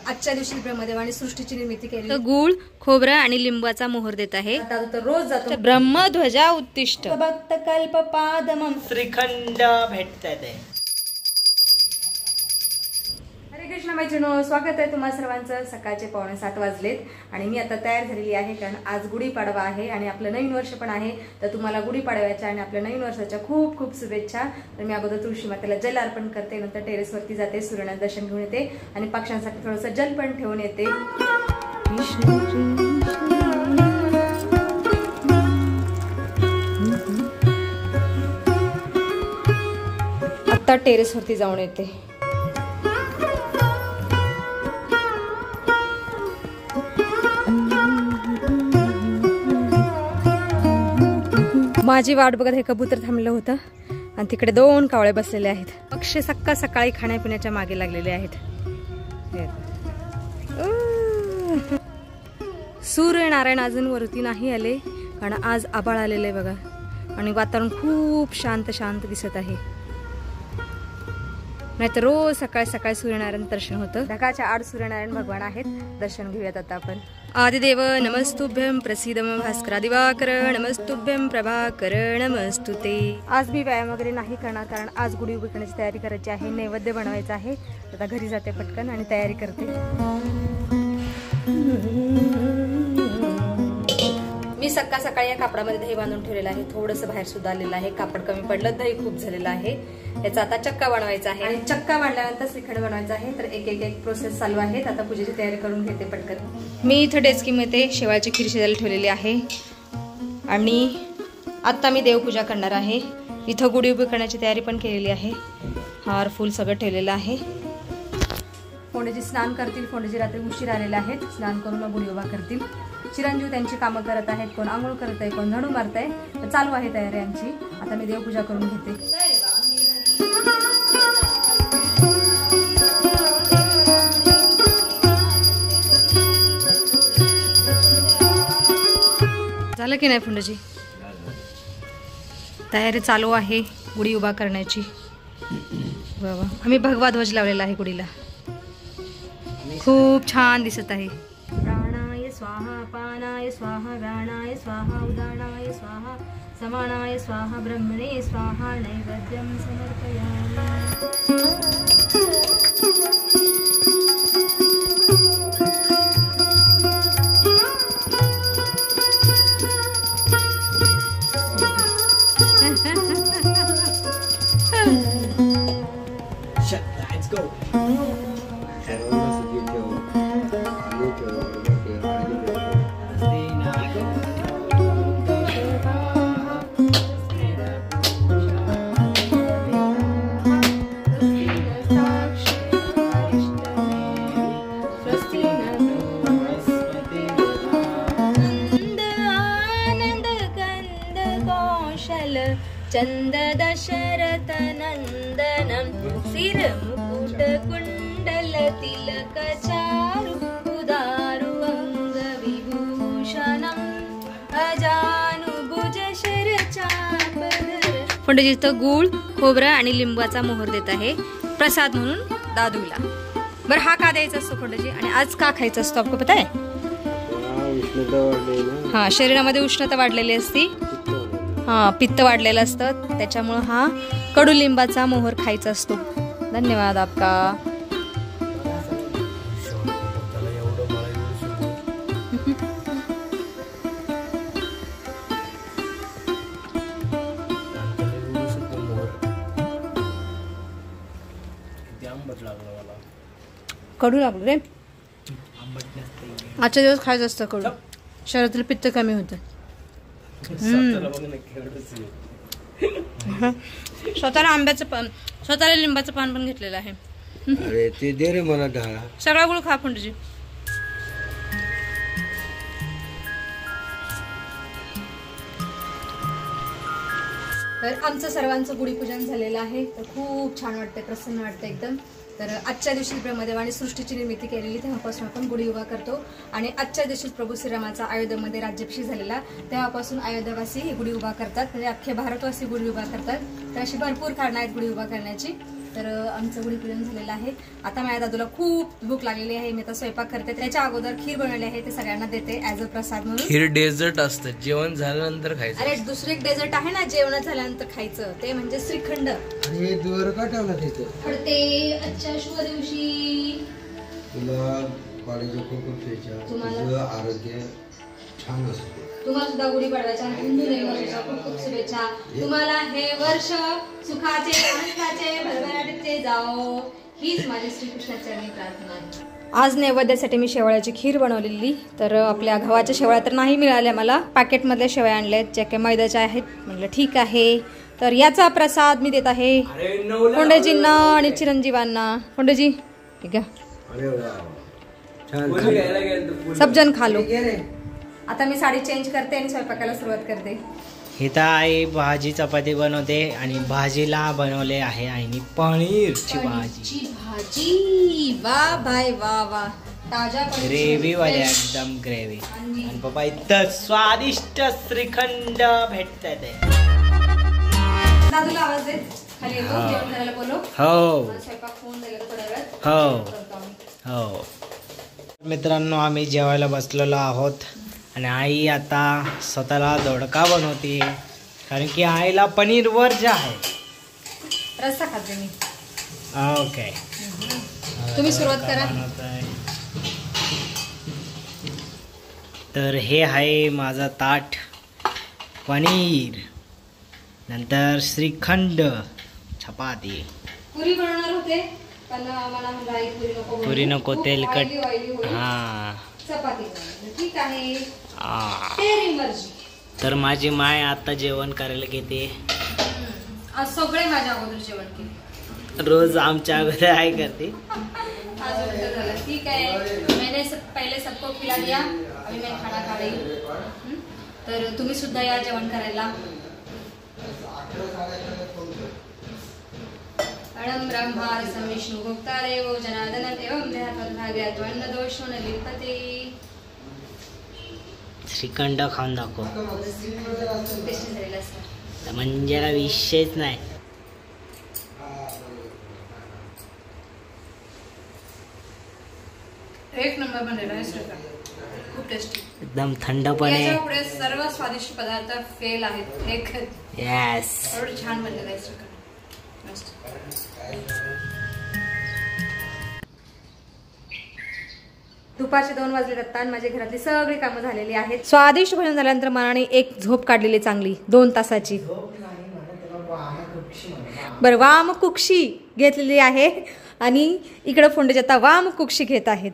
आजच्या दिवशी ब्रह्मदेव आणि सृष्टीची निर्मिती केली। गुळ, खोबरं आणि लिंबाचा मोहर देत आहे। रोज जातो ब्रह्मध्वजा उत्तिष्ठ भक्त कल्प पादमम श्रीखंड भेटतात। हरे कृष्ण मैत्रिणो, स्वागत आहे तुम्हा सर्वांचं। सकाळचे 7:15 वाजलेत आणि मी आता तयार झालेली आहे, कारण आज गुढीपाडवा आहे आणि आपलं नवीन वर्ष पण आहे। तर तुम्हाला गुढीपाडव्याच्या आणि आपल्या नवीन वर्षाच्या खूप खूप शुभेच्छा। तर मी अगोदर तुळशी मातेला जल अर्पण करते, नंतर टेरेसवरती जाते, सूर्यनारायण दर्शन घेऊन येते आणि पक्ष्यांसाठी थोडंसं जल पण ठेवून येते। आता टेरेसवरती जाऊन येते। माझी वाट बघत हे कबूतर थांबलं होतं आणि तिकडे 2 कावळे बसलेले आहेत। पक्षी सकाळ सकाळी खाण्यापिण्याच्या मागे लागलेले आहेत। सूर्यनारायण अजून वरती नाही आले, कारण आज आभाळ आलेलं आहे बघा आणि वातावरण खूप शांत शांत दिसत आहे। नाहीतर रोज सकाळी सकाळी सूर्यनारायण दर्शन होतं। ढगाच्या आड सूर्यनारायण भगवान आहेत, दर्शन घेऊयात आता आपण। आदिदेव नमस्तुभ्यं प्रसीद मम भास्कर दिवाकर नमस्तुभ्यं प्रभाकर नमस्तुते। आज मी व्यायाम वगैरे नाही करणार, कारण आज गुढी उभी करण्याची तयारी करायची आहे, नैवेद्य बनवायचा आहे। आता घरी जाते पटकन आणि तयारी करते। मी सकाळ सकाळी या कापडामध्ये दही बांधून ठेवलेलं आहे, थोडंसं बाहेर सुद्धा आलेलं आहे, कापड कमी पडलं, दही खूप झालेलं आहे। याचा आता चक्का बनवायचा आहे आणि चक्का बांधल्यानंतर श्रीखंड बनवायचा आहे। तर एक प्रोसेस चालू आहे। आता पूजेची तयारी करून घेते पटकन। मी इथं डेस्कीमध्ये शेवाळची खीर शिजायला ठेवलेली आहे आणि आता मी देवपूजा करणार आहे। इथं गुढी उभी करण्याची तयारी पण केलेली आहे, हार फुल सगळं ठेवलेलं आहे। फोंडेजी स्नान करतील, फोंडेजी रात्री उशीर आलेले आहेत, स्नान करून गुढी उभा करतील। चिरंजीव त्यांची कामं करत आहेत, कोण आंघोळ करत आहे, कोण झाडू मारत आहे, तर चालू आहे तयारी यांची। आता मी देवपूजा करून घेते। झालं की नाही फोंडेजी? तयारी चालू आहे गुढी उभा करण्याची। बाबा आम्ही भगवा ध्वज लावलेला आहे गुढीला, खूप छान दिसत आहे। प्राणाय स्वाहा, पानाय स्वाहा, व्यानाय स्वाहा, उदानाय स्वाहा, समानाय स्वाहा, ब्रह्मणे स्वाहा, नैवेद्यं समर्पयामि। Let's go. चंद दशरथ नंदनम सिर मुकुट कुंडल तिलक चारु उदारु अंग विभूषणम अजानुभुज शिर चापधर। पंडितजी तर गुळ, खोबरं आणि लिंबाचा मोहर देत आहे प्रसाद म्हणून दादूला। बरं हा का द्यायचा असतो पंडितजी आणि आज का खायचा असतो आपको पता है? हा, शरीरामध्ये उष्णता वाढलेली असती, हा पित्त वाढलेलं असतं, त्याच्यामुळे हा कडुलिंबाचा मोहर खायचा असतो। धन्यवाद आपका। कडू लागलो रे, आजच्या दिवस खायचं असतं कडू, शरीरातील पित्त कमी होतं। स्वतःला आंब्याचं पान, स्वतःला लिंबाचं पान पण घेतलेलं आहे। अरे ते दे रे मला ढाळा, सगळा गुळ खा पंडितजी। तर आमचं सर्वांचं गुढीपूजन झालेलं आहे, तर खूप छान वाटतंय, प्रसन्न वाटतं एकदम। तर आजच्या दिवशी ब्रह्मदेव आणि सृष्टीची निर्मिती केलेली, तेव्हापासून आपण गुढी उभा करतो आणि आजच्या दिवशी प्रभू श्रीरामाचा अयोध्येमध्ये राज्याभिषेक झालेला, तेव्हापासून अयोध्यावासी ही गुढी उभा करतात, म्हणजे अख्खे भारतवासी गुढी उभा करतात। तर अशी भरपूर कारणं आहेत गुढी उभा करण्याची। तर आमचं गुढीपूजन झालेलं आहे. आता माझ्या दादूला खूप भूक लागलेली आहे. मी आता स्वयंपाक करते. त्याच्या अगोदर खीर बनवली आहे, ते सगळ्यांना देते ॲज अ प्रसाद म्हणून. खीर डेझर्ट असतं, जेवण झाल्यानंतर खायचं. अरे दुसरं एक डेझर्ट आहे ना जेवण झाल्यानंतर खायचं, ते म्हणजे श्रीखंड. आणि दूर का ठेवला तिथे पडते आजच्या शुभ दिवशी. तुला कॉलेज तुझं आरोग्य छान असतं. तुम्हाला सुद्धा गुढीपाडव्याच्या हिंदू नववर्षाच्या खूप खूप शुभेच्छा. तुम्हाला हे वर्ष सुखाचे आनंदाचे भरभराटीचे जाओ, हीच माझी श्रीकृष्णाचरणी प्रार्थना आहे. आज नैवेद्यासाठी मी शेवळ्याची खीर बनवलेली. तर आपल्या गव्हाच्या शेवळ्या तर नाही मिळाल्या मला, पॅकेटमधल्या शेवळ्या आणल्यात ज्या काही मैद्याच्या आहेत. म्हटलं ठीक आहे, तर याचा प्रसाद मी देत आहे कोंडेजींना आणि चिरंजीवांना. कोंडेजी ठीक आहे, सब जण खा लो. आता मी साडी चेंज करते आणि स्वयंपाकाला सुरुवात करते. इथं आई भाजी चपाती बनवते आणि भाजीला बनवले आहे आईने पनीरची भाजी. वा भाई वा वा, ताजा ग्रेव्ही वाली एकदम ग्रेव्ही. आणि पप्पा इथं स्वादिष्ट श्रीखंड भेटतात. दादूला आवाज दे, खाली येतो जेवण करायला बोलो. हो स्वयंपाक होऊन जाईल थोड्या वेळात. हो हो मित्रांनो, आम्ही जेवायला बसलेलो आहोत आणि आई आता स्वतःला दोडका बनवते, कारण की आईला पनीर वर्ज आहे. रस्सा खाते मी. ओके, तुम्ही सुरुवात करा. तर हे आहे माझा ताट. पनीर, नंतर श्रीखंड, चपाती. पुरी बनवणार होते पण मला म्हणलं आई पुरी नको, तेलकट. हा चपाती ठीक आहे, तेरी मर्जी. तर माझी माय आता जेवण करायला घेते. आज सगळे माझ्या अगोदर जेवण केले. रोज आमच्या अगोदर आई करते. आज उलट झालं. ठीक आहे, मैंने पहिले सबको खिला दिया, अभी मैं खाना खा रही हूँ. तर तुम्ही सुद्धा या जेवण करायला. अणं ब्रह्मा विष्णु भोक्तादेवो जनार्दन एवं देहात्वभाग्यात्वन्न दोषो न लिप्यते. श्रीखंड खाऊन दाखव, टेस्ट झालेलं असतं म्हणजे विषयच नाही. एक नंबर बनलेला आहे श्रीखंड, खूप टेस्टी. एकदम थंडपणे. याच्यापुढे सर्व स्वादिष्ट पदार्थ फेल आहेत. एक यस, एवढं छान बनलेलं आहे श्रीखंड. दुपारचे 2 वाजले आणि माझ्या घरातली सगळी कामं झालेली आहेत. स्वादिष्ट भोजन झाल्यानंतर मनाने एक झोप काढलेली चांगली 2 तासाची. बरं, वाम कुक्षी घेतलेली आहे आणि इकडं फोंडेज आता वाम कुक्षी घेत आहेत.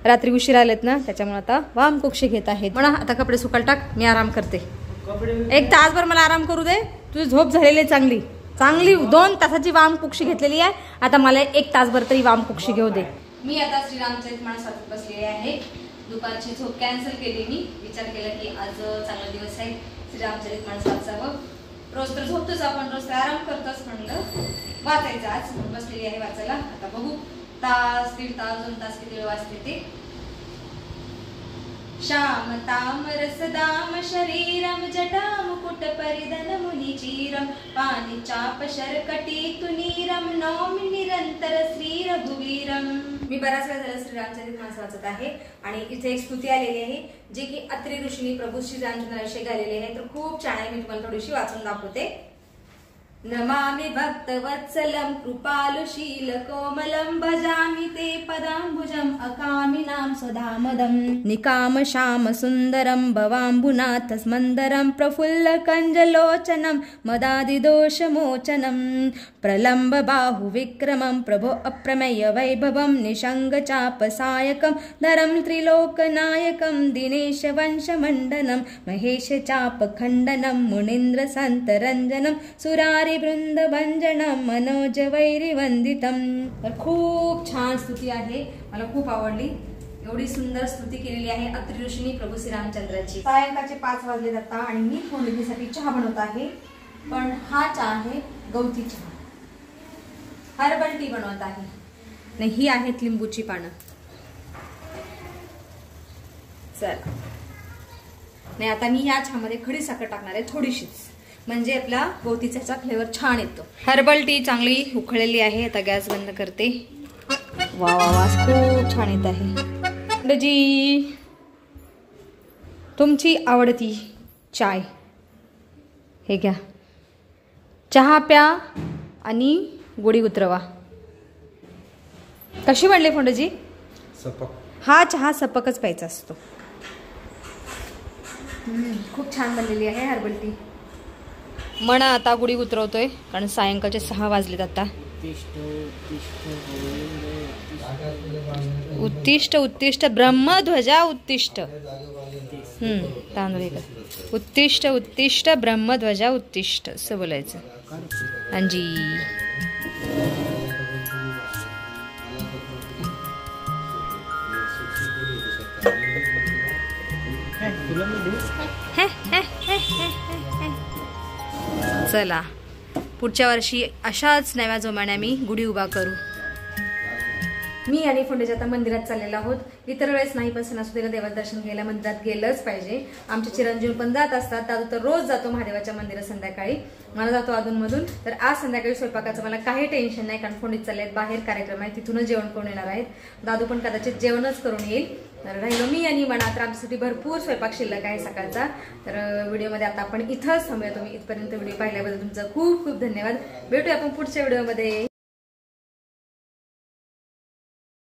रात्री उशीर आलेत ना, त्याच्यामुळे आता वाम कुक्षी घेत आहेत. म्हणा आता कपडे सुकायला टाक, मी आराम करते. 1 तासभर मला आराम करू दे. तुझी झोप झालेली आहे चांगली चांगली. 2 तासाची वाम कुक्षी घेतलेली आहे. आता मला 1 तासभर तरी वाम कुक्षी घेऊ दे. मी आता श्रीरामचरित मानस वाचत बसलेली आहे. दुपारची झोप कॅन्सल केली. मी विचार केला की आज चांगला दिवस आहे, श्रीरामचरित मानस वाचावं. रोज तर झोपतोच आपण, रोज तर आराम करतोच. म्हणलं वाचायचं आज, बसलेली आहे वाचायला. आता बघू तास 1.5 तास 2 तास किती वेळ वाचते ते. श्याम ताम रसदाम शरीरम जटा मुकुट परिधन मुनिचीरम पाणी चाप शरकटी तुनीरम नौमि निरंतर श्री रघुवीरम. मी बराच वेळ झाला श्रीरामचरित मानस वाचत आहे आणि इथे एक स्तुती आलेली आहे जी की अत्रि ऋषींनी प्रभू श्रीरामचंद्राविषयी गायलेली आहे. तर खूप छान आहे, मी तुम्हाला थोडीशी वाचून दाखवते. नमामि भक्तवत्सलं कृपालुशील कोमलं भजामि ते पदाम्बुजम् अकामिनां सदामदं निकाम श्याम सुन्दरं भवाम्बुनाथ स्मन्दरं प्रफुल्ल कञ्जलोचनं मदादिदोषमोचनं प्रलम्ब बाहुविक्रमं प्रभो अप्रमेय वैभवं निशङ्गचापसायकं धरं त्रिलोकनायकं दिनेश वंशमण्डनं महेश चापखण्डनं मुनीन्द्र सन्तरञ्जनं सुरारि वृंदभंजनम मनोज वैरिवंदितम. तर खूप छान स्तुती आहे, मला खूप आवडली. एवढी सुंदर स्तुती केलेली आहे अत्रि ऋषींनी प्रभू श्रीरामचंद्राची. सायंकाळचे 5 वाजले जाता आणि मी फोंडणीसाठी चहा बनवत आहे. पण हा चहा आहे गवती चहा, हर्बल टी बनवत आहे. नाही, ही आहेत लिंबूची पानं. चला, नाही आता मी या चहामध्ये खडी साखर टाकणार आहे थोडीशीच. म्हणजे आपला भोवतीचा फ्लेवर छान येतो. हर्बल टी चांगली उकळलेली आहे. आता गॅस बंद करते. वा वा वास खूप छान येत आहे. जी तुमची आवडती चाय हे घ्या. चहा प्या आणि गुढी उतरवा. कशी म्हणले फोंडजी? सपक. हा चहा सपकच प्यायचा असतो. खूप छान बनलेली आहे हर्बल टी. म्हणा आता गुढी उतरवतोय कारण सायंकाळचे 6 वाजलेत आता. उत्तिष्ठ उत्तिष्ठ ब्रह्मध्वजा उत्तिष्ठ. तांदूळ उत्तिष्ठ उत्तिष्ठ ब्रह्मध्वजा उत्तिष्ठ असं बोलायचं. अंजी चला पुढच्या वर्षी अशाच नव्या जोमाने मी गुढी उभा करू. मी आणि फोंडेजी आता मंदिरात चाललेलो आहोत. इतर वेळेस नाही पण सणासुदीला देवाचं दर्शन घ्यायला मंदिरात गेलंच पाहिजे. आमचे चिरंजीव पण जात असतात. दादू तर रोज जातो महादेवाच्या मंदिरात संध्याकाळी. मला जातो अधूनमधून. तर आज संध्याकाळी स्वयंपाकाचं मला काही टेन्शन नाही कारण फोंडीत चालले आहेत. बाहेर कार्यक्रम आहे तिथूनच जेवण करून येणार आहेत. दादू पण कदाचित जेवणच करून येईल. तर राहिलो मी आणि म्हणा तर आमच्यासाठी भरपूर स्वयंपाक शिल्लक आहे सकाळचा. तर व्हिडिओमध्ये आता आपण इथंच थांबूया. तुम्ही इथपर्यंत व्हिडिओ पाहिल्याबद्दल तुमचं खूप खूप धन्यवाद. भेटूया आपण पुढच्या व्हिडिओमध्ये.